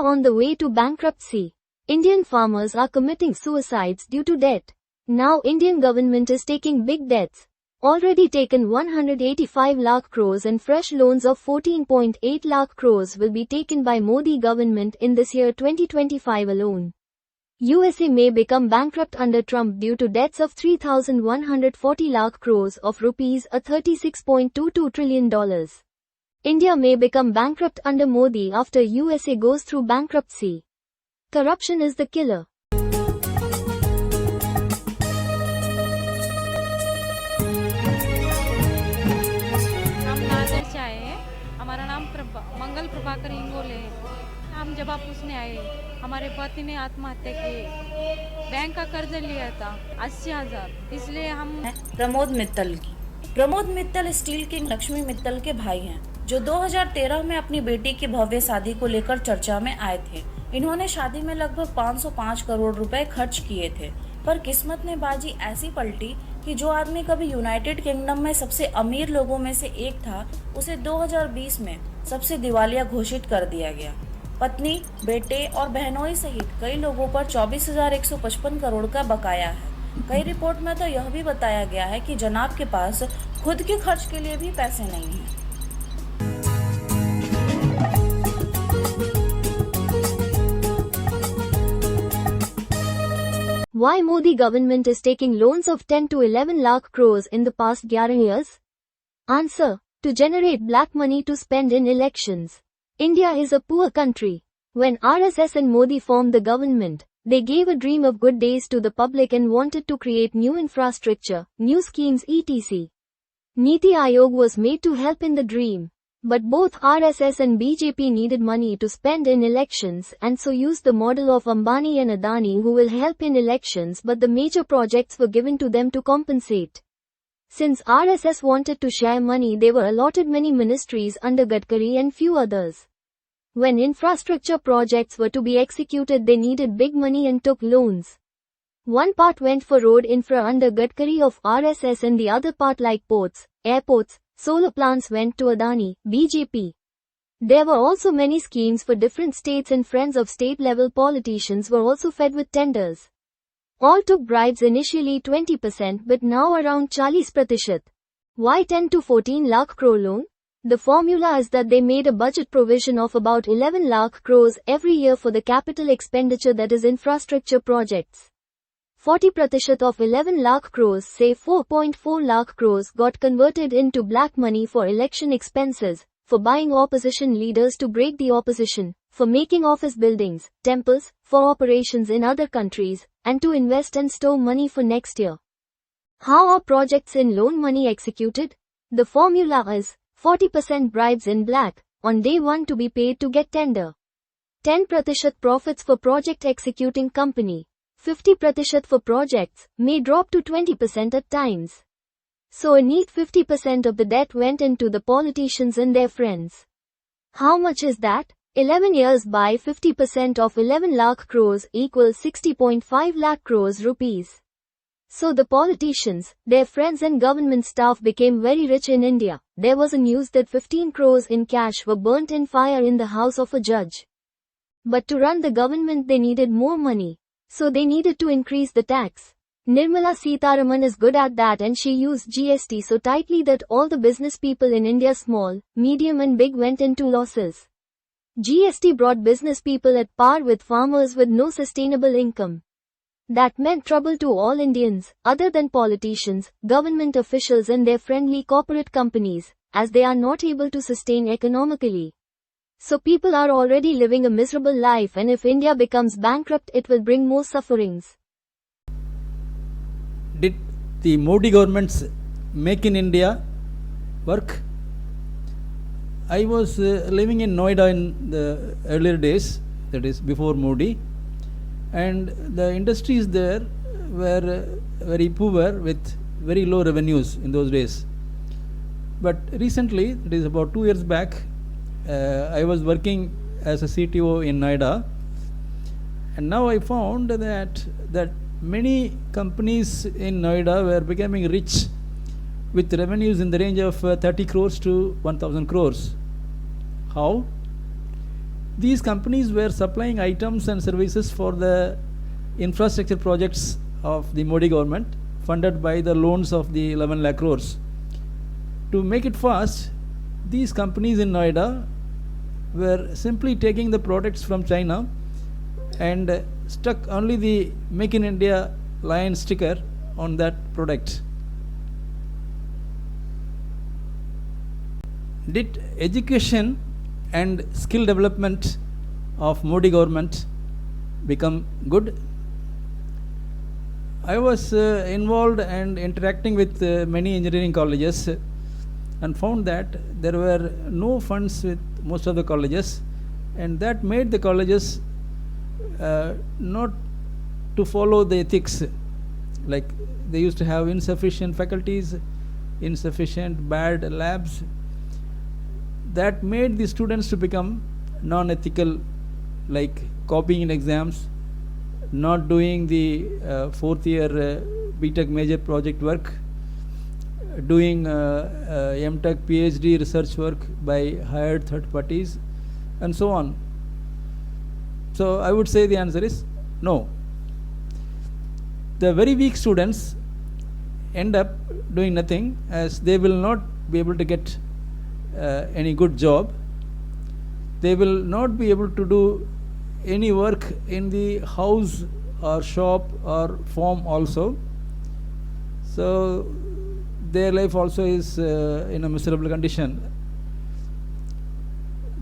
on the way to bankruptcy. Indian farmers are committing suicides due to debt. Now Indian government is taking big debts. Already taken 185 lakh crores and fresh loans of 14.8 lakh crores will be taken by Modi government in this year 2025 alone. USA may become bankrupt under Trump due to debts of 3,140 lakh crores of rupees, a $36.22 trillion. India may become bankrupt under Modi after USA goes through bankruptcy. Corruption is the killer. हमारा नाम मंगल प्रभाकर इंगोले है। हम जब आप पूछने आए, हमारे पति ने आत्महत्या की, बैंक का कर्ज लिया था 80,000, इसलिए हम प्रमोद मित्तल स्टील किंग लक्ष्मी मित्तल के भाई हैं, जो 2013 में अपनी बेटी की भव्य शादी को लेकर चर्चा में आए थे। इन्होंने शादी में लगभग 505 करोड़ रुपए खर्च किए थे, पर किस्मत ने बाजी ऐसी पलटी कि जो आदमी कभी यूनाइटेड किंगडम में सबसे अमीर लोगों में से एक था, उसे 2020 में सबसे दिवालिया घोषित कर दिया गया। पत्नी, बेटे और बहनोई सहित कई लोगों पर 24,155 करोड़ का बकाया है। कई रिपोर्ट में तो यह भी बताया गया है कि जनाब के पास खुद के खर्च के लिए भी पैसे नहीं हैं। Why Modi government is taking loans of 10 to 11 lakh crores in the past 11 years? Answer: to generate black money to spend in elections. India is a poor country. When RSS and Modi formed the government, they gave a dream of good days to the public and wanted to create new infrastructure, new schemes etc. Niti Aayog was made to help in the dream. But both RSS and BJP needed money to spend in elections and so used the model of Ambani and Adani, who will help in elections, but the major projects were given to them to compensate. Since RSS wanted to share money, they were allotted many ministries under Gadkari and few others. When infrastructure projects were to be executed, they needed big money and took loans. One part went for road infra under Gadkari of RSS and the other part, like ports, airports, solar plants, went to Adani, BJP. There were also many schemes for different states, and friends of state-level politicians were also fed with tenders. All took bribes, initially 20% but now around 40%. Why 10 to 14 lakh crore loan? The formula is that they made a budget provision of about 11 lakh crores every year for the capital expenditure, that is infrastructure projects. 40% of 11 lakh crores, say 4.4 lakh crores, got converted into black money for election expenses, for buying opposition leaders to break the opposition, for making office buildings, temples, for operations in other countries, and to invest and store money for next year. How are projects in loan money executed? The formula is 40% bribes in black, on day 1 to be paid to get tender. 10% profits for project executing company. 50% for projects, may drop to 20% at times. So a neat 50% of the debt went into the politicians and their friends. How much is that? 11 years by 50% of 11 lakh crores equals 60.5 lakh crores rupees. So the politicians, their friends and government staff became very rich in India. There was a news that 15 crores in cash were burnt in fire in the house of a judge. But to run the government they needed more money. So they needed to increase the tax. Nirmala Sitharaman is good at that, and she used GST so tightly that all the business people in India, small, medium and big, went into losses. GST brought business people at par with farmers with no sustainable income. That meant trouble to all Indians, other than politicians, government officials and their friendly corporate companies, as they are not able to sustain economically. So people are already living a miserable life, and if India becomes bankrupt, it will bring more sufferings. Did the Modi government's Make in India work? I was living in Noida in the earlier days, that is before Modi, and the industries there were very poor with very low revenues in those days. But recently, it is about 2 years back, I was working as a CTO in Noida, and now I found that many companies in Noida were becoming rich with revenues in the range of 30 crores to 1,000 crores. How? These companies were supplying items and services for the infrastructure projects of the Modi government, funded by the loans of the 11 Lac Crores. To make it fast, these companies in Noida were simply taking the products from China and stuck only the Make in India lion sticker on that product. Did education and skill development of Modi government become good? I was involved and interacting with many engineering colleges and found that there were no funds with most of the colleges, and that made the colleges not to follow the ethics. Like they used to have insufficient faculties, insufficient bad labs. That made the students to become non-ethical, like copying in exams, not doing the fourth year BTech major project work, doing MTech PhD research work by hired third parties, and so on. So I would say the answer is no. The very weak students end up doing nothing, as they will not be able to get any good job. They will not be able to do any work in the house or shop or farm also. So their life also is in a miserable condition.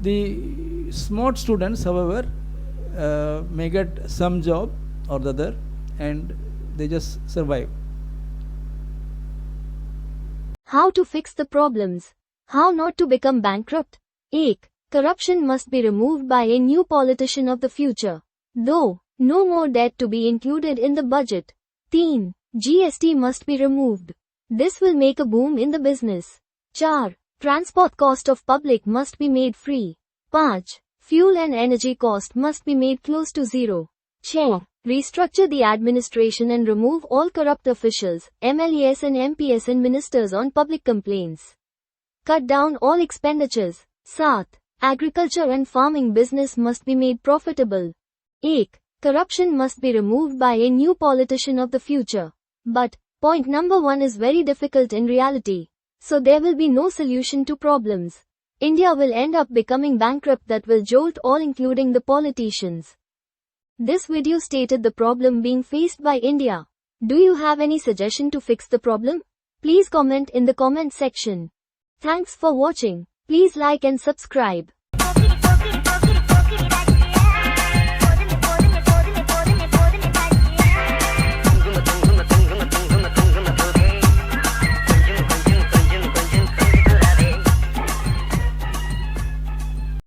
The smart students, however, may get some job or the other, and they just survive. How to fix the problems? How not to become bankrupt? 1. Corruption must be removed by a new politician of the future. Though, no more debt to be included in the budget. 3. GST must be removed. This will make a boom in the business. 4. Transport cost of public must be made free. 5. Fuel and energy cost must be made close to zero. 6. Restructure the administration and remove all corrupt officials, MLAs and MPs and ministers on public complaints. Cut down all expenditures. 7. Agriculture and farming business must be made profitable. 8. Corruption must be removed by a new politician of the future. But, point number 1 is very difficult in reality. So there will be no solution to problems. India will end up becoming bankrupt that will jolt all including the politicians. This video stated the problem being faced by India. Do you have any suggestion to fix the problem? Please comment in the comment section. Thanks for watching. Please like and subscribe.